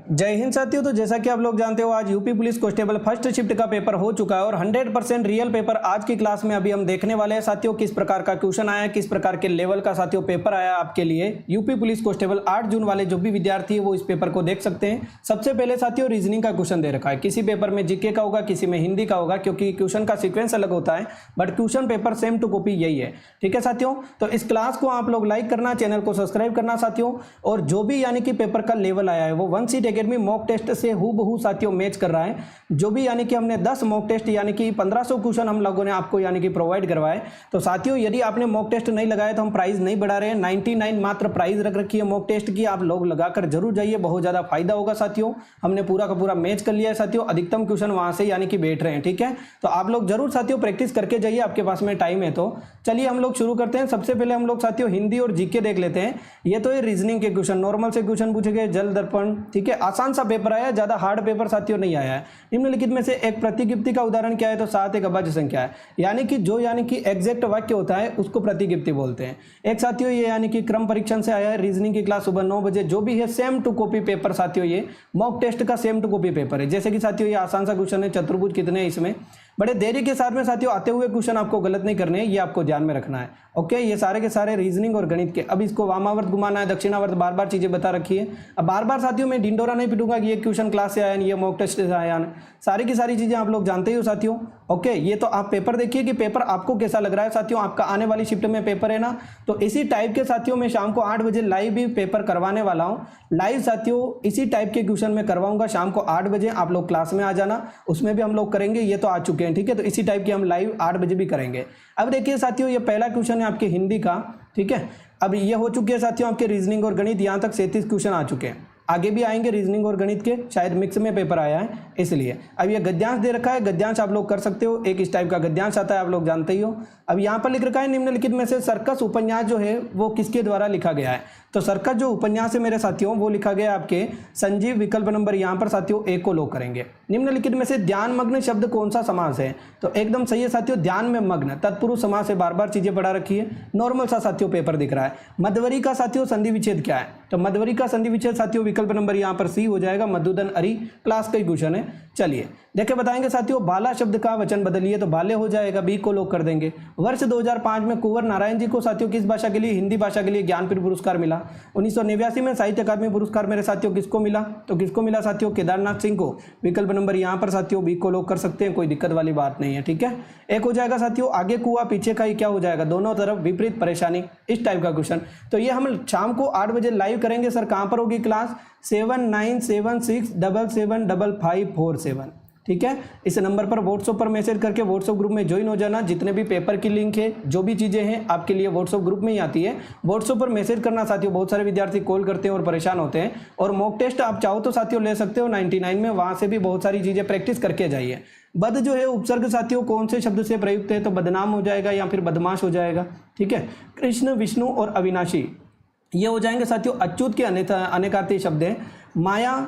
जय हिंद साथियों। तो जैसा कि आप लोग जानते हो, आज UP police constable first shift का पेपर हो चुका है और 100% रियल पेपर आज की क्लास में अभी हम देखने वाले हैं साथियों। किस प्रकार का क्वेश्चन आया, किस प्रकार के लेवल का साथियों पेपर आया आपके लिए। यूपी पुलिस कांस्टेबल 8 जून वाले जो भी विद्यार्थी है वो इस पेपर को देख सकते हैं। सबसे पहले साथियों रीजनिंग का क्वेश्चन दे रखा है। किसी पेपर में जीके का होगा, किसी में हिंदी का होगा, क्योंकि क्वेश्चन का सिक्वेंस अलग होता है, but question paper same to copy यही है। ठीक है साथियों, तो इस क्लास को आप लोग लाइक करना, चैनल को सब्सक्राइब करना साथियों। और जो भी यानी कि पेपर का लेवल आया है वो one seat academy mock test से हूबहू साथियों मैच कर रहा है। जो भी यानी कि हमने 10 मॉक टेस्ट यानी कि 1500 क्वेश्चन हम लोगों ने आपको यानी कि प्रोवाइड करवाए। तो साथियों यदि आपने मॉक टेस्ट नहीं लगाया तो हम प्राइस नहीं बढ़ा रहे हैं, 99 मात्र प्राइस रख रखी है मॉक टेस्ट की। आप लोग लगाकर जरूर जाइए, बहुत ज्यादा फायदा होगा साथियों। हमने पूरा का पूरा मैच कर लिया है साथियों, अधिकतम क्वेश्चन वहां से यानी कि बैठ रहे हैं। ठीक है, तो आप लोग जरूर साथियों प्रैक्टिस करके जाइए, आपके पास में टाइम है तो। चलिए हम लोग शुरू करते हैं। सबसे पहले हम लोग साथियों हिंदी और जीके देख लेते हैं। ये तो ये रीजनिंग के क्वेश्चन, नॉर्मल से क्वेश्चन पूछे गए, जल दर्पण। ठीक है, आसान सा पेपर आया, ज्यादा हार्ड पेपर साथियों नहीं आया है। निम्नलिखित में से एक प्रतिगिप्ति का उदाहरण क्या है, तो 7 एक अभाज्य संख्या है। यानी कि जो यानी कि एग्जैक्ट वाक्य होता है उसको प्रतिगिप्ति बोलते हैं। एक साथियों ये यानी कि क्रम परीक्षण से आया है, रीजनिंग की क्लास सुबह 9 बजे। जो भी है सेम टू कॉपी पेपर साथियों, ये मॉक टेस्ट का सेम टू कॉपी पेपर है। जैसे कि साथियों ये आसान सा क्वेश्चन है, चतुर्भुज कितने हैं इसमें। बड़े देरी के साथ में साथियों आते हुए क्वेश्चन आपको गलत नहीं करने हैं, ये आपको ध्यान में रखना है। ओके, ये सारे के सारे रीजनिंग और गणित के। अब इसको वामावर्त घुमाना है, दक्षिणावर्त, बार बार चीजें बता रखी है। अब बार बार साथियों मैं ढिंडोरा नहीं पिटूंगा कि ये क्वेश्चन क्लास से आया, ये मॉक टेस्ट से आया। सारी की सारी चीजें आप लोग जानते ही हो साथियों। ओके, ये तो आप पेपर देखिए कि पेपर आपको कैसा लग रहा है साथियों। आपका आने वाली शिफ्ट में पेपर है ना, तो इसी टाइप के साथियों मैं शाम को 8 बजे लाइव भी पेपर करवाने वाला हूँ। लाइव साथियों इसी टाइप के क्वेश्चन में करवाऊंगा शाम को 8 बजे। आप लोग क्लास में आ जाना, उसमें भी हम लोग करेंगे। ये तो आ चुके हैं, ठीक है, तो इसी टाइप के हम लाइव 8 बजे भी करेंगे। अब देखिए साथियों ये पहला क्वेश्चन है आपके हिंदी का। ठीक है, अब ये हो चुकी है साथियों आपके रीजनिंग और गणित। यहाँ तक 37 क्वेश्चन आ चुके हैं, आगे भी आएंगे रीजनिंग और गणित के, शायद मिक्स में पेपर आया है इसलिए। अब ये गद्यांश दे रखा है, गद्यांश आप लोग कर सकते हो। एक इस टाइप का गद्यांश आता है, आप लोग जानते ही हो। अब यहाँ पर लिख रखा है निम्नलिखित में से सर्कस उपन्यास जो है वो किसके द्वारा लिखा गया है। तो सर्कस जो उपन्यास है मेरे साथियों वो लिखा गया आपके संजीव। विकल्प नंबर यहाँ पर साथियों ए को लॉक करेंगे। निम्नलिखित में से ध्यान मग्न शब्द कौन सा समास है, तो एकदम सही है साथियों, ध्यान में मग्न तत्पुरुष समास है। बार बार चीजें पढ़ा रखी है, नॉर्मल सा साथियों पेपर दिख रहा है। मध्वरी का साथियों संधि विच्छेद क्या है, तो मध्वरी का संधि विच्छेद साथियों विकल्प नंबर यहाँ पर सी हो जाएगा। मधुदन अरी, क्लास का ही क्वेश्चन है। चलिए देखे बताएंगे साथियों, बाला शब्द का वचन बदलिए, तो बाले हो जाएगा, बी को लॉक कर देंगे। वर्ष 2005 में कुंवर नारायण जी को साथियों किस भाषा के लिए, हिंदी भाषा के लिए ज्ञानपीठ पुरस्कार मिला। 1989 में साहित्य अकादमी पुरस्कार मेरे साथियों किसको मिला, तो किसको मिला साथियों, केदारनाथ सिंह को। विकल्प नंबर यहाँ पर साथियों बी को लॉक कर सकते हैं, कोई दिक्कत वाली बात नहीं है। ठीक है, एक हो जाएगा साथियों आगे कुआ पीछे का ही क्या हो जाएगा, दोनों तरफ विपरीत परेशानी, इस टाइप का क्वेश्चन। तो ये हम शाम को 8 बजे लाइव करेंगे। सर कहाँ पर होगी क्लास, 7976775547। ठीक है, इस नंबर पर व्हाट्सएप पर मैसेज करके व्हाट्सएप ग्रुप में ज्वाइन हो जाना। जितने भी पेपर की लिंक है, जो भी चीजें हैं आपके लिए व्हाट्सएप ग्रुप में ही आती है। व्हाट्सएप पर मैसेज करना साथियों, बहुत सारे विद्यार्थी कॉल करते हैं और परेशान होते हैं। और मॉक टेस्ट आप चाहो तो साथियों ले सकते हो 99 में, वहां से भी बहुत सारी चीजें प्रैक्टिस करके जाइए। बद जो है उपसर्ग साथियों कौन से शब्द से प्रयुक्त है, तो बदनाम हो जाएगा या फिर बदमाश हो जाएगा। ठीक है, कृष्ण, विष्णु और अविनाशी ये हो जाएंगे साथियों अच्युत के अनेकार्थी शब्द है। माया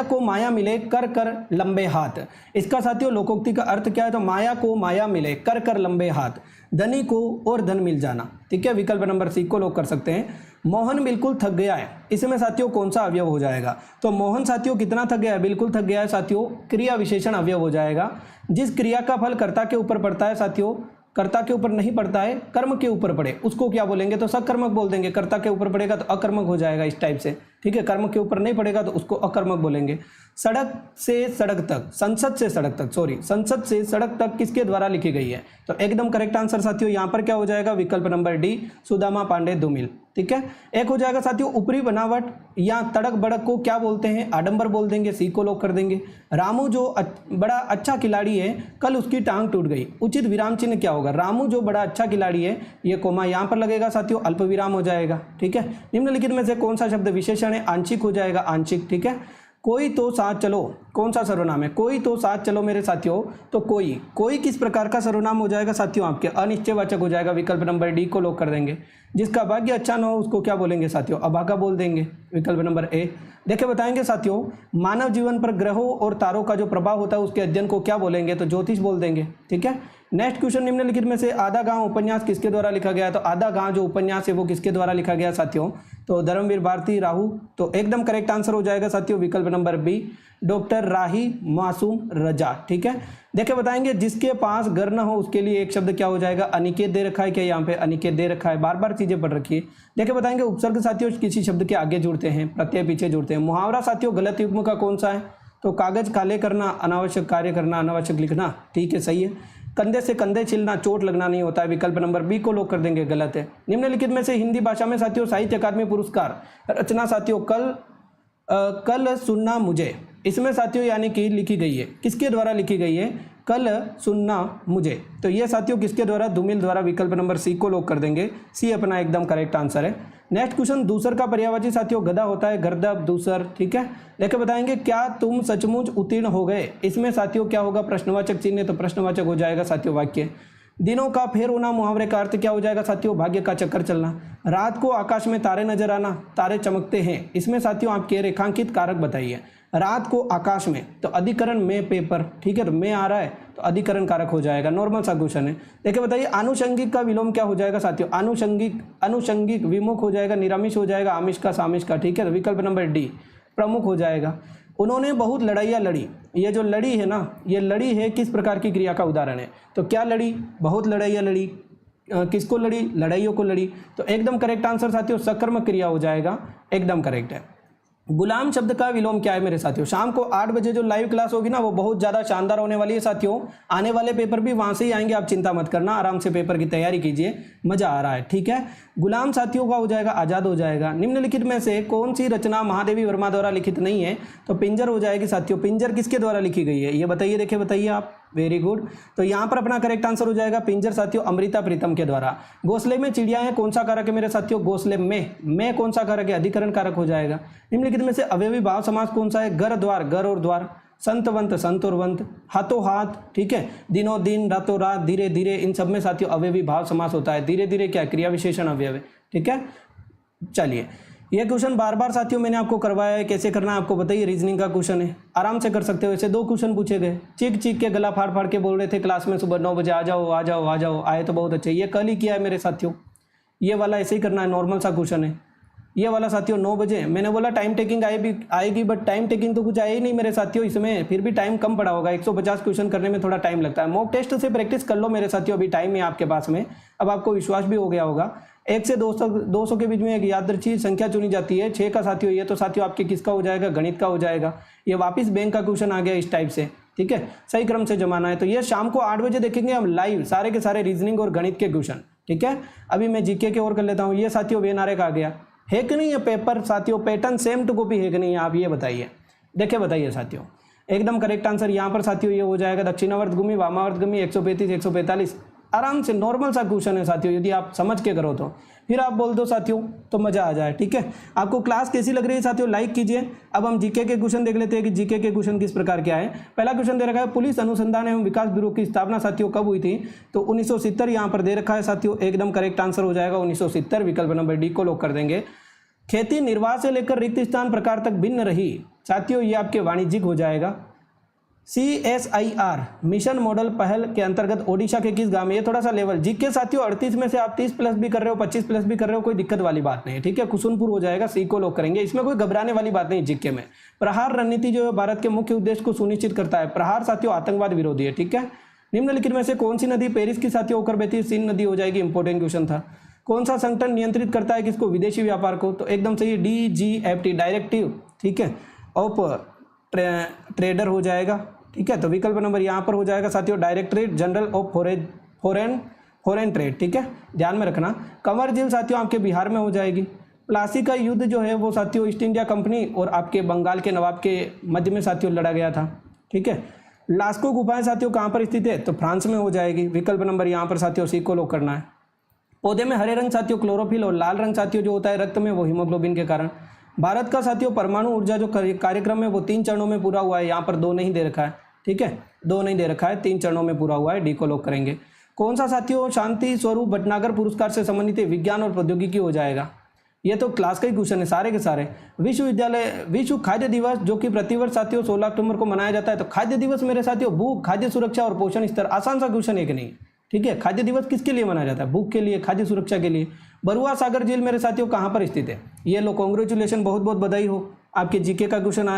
को माया मिले, कर कर लंबे हाथ। इसका साथियों लोकोक्ति का अर्थ क्या है, तो माया को माया मिले, कर कर लंबे हाथ। धनी को और धन मिल जाना। ठीक है, विकल्प नंबर सी को लॉक कर सकते हैं। मोहन बिल्कुल थक गया है, इसमें साथियों कौन सा अवयव हो जाएगा, तो मोहन साथियों कितना थक गया है, बिल्कुल थक गया है साथियों, क्रिया विशेषण अवयव हो जाएगा। जिस क्रिया का फल कर्ता के ऊपर पड़ता है साथियों, कर्ता के ऊपर नहीं पड़ता है, कर्म के ऊपर पड़े, उसको क्या बोलेंगे, तो सकर्मक बोल देंगे। कर्ता के ऊपर पड़ेगा तो अकर्मक हो जाएगा इस टाइप से। ठीक है, कर्म के ऊपर नहीं पड़ेगा तो उसको अकर्मक बोलेंगे। सड़क से सड़क तक, संसद से सड़क तक, सॉरी, संसद से सड़क तक किसके द्वारा लिखी गई है, तो एकदम करेक्ट आंसर साथियों यहाँ पर क्या हो जाएगा, विकल्प नंबर डी, सुदामा पांडे धूमिल। ठीक है, एक हो जाएगा साथियों ऊपरी बनावट या तड़क बड़क को क्या बोलते हैं, आडंबर बोल देंगे, सी को लॉक कर देंगे। रामू जो बड़ा अच्छा खिलाड़ी है, कल उसकी टांग टूट गई, उचित विराम चिन्ह क्या होगा, रामू जो बड़ा अच्छा खिलाड़ी है, ये कोमा यहाँ पर लगेगा साथियों, अल्प विराम हो जाएगा। ठीक है, निम्नलिखित में से कौन सा शब्द विशेषण है, आंशिक हो जाएगा, आंशिक। ठीक है, कोई तो साथ चलो, कौन सा सर्वनाम है, कोई तो साथ चलो मेरे साथियों, तो कोई किस प्रकार का सर्वनाम हो जाएगा साथियों, आपके अनिश्चयवाचक हो जाएगा। विकल्प नंबर डी को लॉक कर देंगे। जिसका भाग्य अच्छा न हो उसको क्या बोलेंगे साथियों, अभागा बोल देंगे। विकल्प नंबर ए। देखे बताएंगे साथियों, मानव जीवन पर ग्रहों और तारों का जो प्रभाव होता है उसके अध्ययन को क्या बोलेंगे, तो ज्योतिष बोल देंगे। ठीक है, नेक्स्ट क्वेश्चन, निम्नलिखित में से आधा गांव उपन्यास किसके द्वारा लिखा गया है? तो आधा गांव जो उपन्यास है वो किसके द्वारा लिखा गया साथियों? तो धर्मवीर भारती राहू। तो एकदम करेक्ट आंसर हो जाएगा साथियों विकल्प number B, doctor Rahi Masoom रजा। ठीक है, देखिए बताएंगे जिसके पास घर न हो उसके लिए एक शब्द क्या हो जाएगा? अनिकेत दे रखा है क्या? यहाँ पे अनिकेत दे रखा है, बार बार चीजें पढ़ रखी है। देखिए बताएंगे उपसर्ग साथियों किसी शब्द के आगे जुड़ते हैं, प्रत्यय पीछे जुड़ते हैं। मुहावरा साथियों गलत युग्म का कौन सा है? तो कागज काले करना, अनावश्यक कार्य करना, अनावश्यक लिखना। ठीक है, सही है। कंधे से कंधे छिलना, चोट लगना नहीं होता है, विकल्प नंबर बी को लोग कर देंगे, गलत है। निम्नलिखित में से हिंदी भाषा में साथियों साहित्य अकादमी पुरस्कार रचना साथियों कल सुनना मुझे, इसमें साथियों यानी कि लिखी गई है, किसके द्वारा लिखी गई है? कल सुनना मुझे। तो ये साथियों किसके द्वारा? धूमिल द्वारा, विकल्प नंबर सी को लोग कर देंगे, सी अपना एकदम करेक्ट आंसर है। नेक्स्ट क्वेश्चन, दूसर का पर्यायवाची साथियों गधा होता है, गर्दभ, दूसर। ठीक है, लेकर बताएंगे क्या तुम सचमुच उत्तीर्ण हो गए? इसमें साथियों क्या होगा? प्रश्नवाचक चिन्ह, तो प्रश्नवाचक हो जाएगा साथियों वाक्य। दिनों का फेर होना, मुहावरे का अर्थ क्या हो जाएगा साथियों? भाग्य का चक्कर चलना। रात को आकाश में तारे नजर आना, तारे चमकते हैं, इसमें साथियों आपके रेखांकित कारक बताइए। रात को आकाश में, तो अधिकरण में पेपर। ठीक है, तो में आ रहा है तो अधिकरण कारक हो जाएगा, नॉर्मल सा क्वेश्चन है। देखिए बताइए आनुषंगिक का विलोम क्या हो जाएगा साथियों? आनुषंगिक विमुख हो जाएगा, निरामिष हो जाएगा, आमिष का सामिष का। ठीक है, तो विकल्प नंबर डी प्रमुख हो जाएगा। उन्होंने बहुत लड़ाइयाँ लड़ी, ये जो लड़ी है ना, ये लड़ी है किस प्रकार की क्रिया का उदाहरण है? तो क्या लड़ी? बहुत लड़ाइयाँ लड़ी। किसको लड़ी? लड़ाइयों को लड़ी। तो एकदम करेक्ट आंसर साथियों सकर्मक क्रिया हो जाएगा, एकदम करेक्ट है। गुलाम शब्द का विलोम क्या है मेरे साथियों? शाम को 8 बजे जो लाइव क्लास होगी ना वो बहुत ज़्यादा शानदार होने वाली है साथियों। आने वाले पेपर भी वहाँ से ही आएंगे, आप चिंता मत करना, आराम से पेपर की तैयारी कीजिए, मज़ा आ रहा है। ठीक है, गुलाम साथियों का हो जाएगा आज़ाद हो जाएगा। निम्नलिखित में से कौन सी रचना महादेवी वर्मा द्वारा लिखित नहीं है? तो पिंजर हो जाएगी साथियों। पिंजर किसके द्वारा लिखी गई है ये बताइए, देखिए बताइए आप, वेरी गुड। तो यहाँ पर अपना करेक्ट आंसर हो जाएगा पिंजर साथियों अमृता प्रीतम के द्वारा। घोंसले में चिड़िया है, कौन सा कारक है मेरे साथियों? घोंसले में कौन सा कारक है? अधिकरण कारक हो जाएगा। निम्नलिखित में से अवयवी भाव समास कौन सा है? घर द्वार, घर और द्वार, संतवंत, संत और वंत, हाथों हाथ। ठीक है, दिनों दिन, रातों रात, धीरे धीरे, इन सब में साथियों अवयवी भाव समास होता है। धीरे धीरे क्या? क्रिया विशेषण अवयव है। ठीक है, चलिए ये क्वेश्चन बार बार साथियों मैंने आपको करवाया है, कैसे करना है आपको बताइए, रीजनिंग का क्वेश्चन है, आराम से कर सकते हो। ऐसे 2 क्वेश्चन पूछे गए, चीख चीख के गला फाड़ फाड़ के बोल रहे थे क्लास में सुबह 9 बजे, आ जाओ आ जाओ आ जाओ, आए तो बहुत अच्छे। ये कल ही किया है मेरे साथियों, ये वाला ऐसे ही करना है, नॉर्मल सा क्वेश्चन है ये वाला साथियों। 9 बजे मैंने बोला टाइम टेकिंग आएगी, बट टाइम टेकिंग तो कुछ आया ही नहीं मेरे साथियों इसमें, फिर भी टाइम कम पड़ा होगा। 150 क्वेश्चन करने में थोड़ा टाइम लगता है। मॉक टेस्ट से प्रैक्टिस कर लो मेरे साथियों, अभी टाइम है आपके पास में, अब आपको विश्वास भी हो गया होगा। 1 से 200 के बीच में एक यादृच्छिक संख्या चुनी जाती है, 6 का साथियों, ये तो साथियों आपके किसका हो जाएगा? गणित का हो जाएगा। ये वापिस बैंक का क्वेश्चन आ गया इस टाइप से। ठीक है, सही क्रम से जमाना है। तो ये शाम को 8 बजे देखेंगे हम लाइव सारे के सारे रीजनिंग और गणित के क्वेश्चन। ठीक है, अभी मैं जीके के और कर लेता हूँ। ये साथियों वेन आरे का आ गया है कि नहीं? ये पेपर साथियों पैटर्न सेम टू कॉपी है कि नहीं? आप ये बताइए, देखिए बताइए साथियों। एकदम करेक्ट आंसर यहाँ पर साथियों ये हो जाएगा दक्षिणावर्तगमी, वामावर्तगमी, 135, 145, आराम से नॉर्मल सा क्वेश्चन है साथियों, यदि आप समझ के करो तो। फिर आप बोल दो साथियों तो मजा आ जाए। ठीक है, आपको क्लास कैसी लग रही है साथियों? लाइक कीजिए। अब हम जीके के क्वेश्चन देख लेते हैं कि जीके के क्वेश्चन किस प्रकार के आए। पहला क्वेश्चन दे रखा है पुलिस अनुसंधान एवं विकास ब्यूरो की स्थापना साथियों कब हुई थी? तो 1970 यहाँ पर दे रखा है साथियों, एकदम करेक्ट आंसर हो जाएगा 1970, विकल्प नंबर डी को लोग कर देंगे। खेती निर्वाह से लेकर रिक्त स्थान प्रकार तक भिन्न रही साथियों, ये आपके वाणिज्यिक हो जाएगा। CSIR मिशन मॉडल पहल के अंतर्गत ओडिशा के किस गांव में? ये थोड़ा सा लेवल जीके साथियों 38 में से आप 30 प्लस भी कर रहे हो, 25 प्लस भी कर रहे हो, कोई दिक्कत वाली बात नहीं है। ठीक है, कुसुनपुर हो जाएगा, सी को लोग करेंगे, इसमें कोई घबराने वाली बात नहीं। जीके में प्रहार रणनीति जो है भारत के मुख्य उद्देश्य को सुनिश्चित करता है। प्रहार साथियों आतंकवाद विरोधी है। ठीक है, निम्नलिखित में से कौन सी नदी पेरिस की साथियों होकर बहती है? सिंध नदी हो जाएगी, इंपॉर्टेंट क्वेश्चन था। कौन सा संगठन नियंत्रित करता है किसको? विदेशी व्यापार को। तो एकदम सही DGFT डायरेक्टिव, ठीक है, ऑफ ट्रेडर हो जाएगा। ठीक है, तो विकल्प नंबर यहाँ पर हो जाएगा साथियों directorate general of foreign trade. ठीक है, ध्यान में रखना। कंवर झील साथियों आपके बिहार में हो जाएगी। प्लासी का युद्ध जो है वो साथियों ईस्ट इंडिया कंपनी और आपके बंगाल के नवाब के मध्य में साथियों लड़ा गया था। ठीक है, लास्को गुफाएं साथियों कहाँ पर स्थित है? तो फ्रांस में हो जाएगी, विकल्प नंबर यहाँ पर साथियों सी को लोग करना है। पौधे में हरे रंग साथियों क्लोरोफिल और लाल रंग साथियों जो होता है रक्त में वो हीमोग्लोबिन के कारण। भारत का साथियों परमाणु ऊर्जा जो कार्यक्रम है वो 3 चरणों में पूरा हुआ है, यहाँ पर 2 नहीं दे रखा है। ठीक है, 2 नहीं दे रखा है, 3 चरणों में पूरा हुआ है, डी को लोग करेंगे। कौन सा साथियों शांति स्वरूप भटनागर पुरस्कार से संबंधित विज्ञान और प्रौद्योगिकी हो जाएगा? ये तो क्लास का ही क्वेश्चन है सारे के सारे। विश्व खाद्य दिवस जो कि प्रतिवर्ष साथियों 16 अक्टूबर को मनाया जाता है। तो खाद्य दिवस मेरे साथियों भूख, खाद्य सुरक्षा और पोषण स्तर, आसान सा क्वेश्चन है कि नहीं। ठीक है, खाद्य दिवस किसके लिए मनाया जाता है? भूख के लिए, खाद्य सुरक्षा के लिए। बरुआ सागर झील मेरे साथियों कहाँ पर स्थित है? ये लो, कॉन्ग्रेचुलेशन, बहुत बहुत बधाई हो, आपके जीके का क्वेश्चन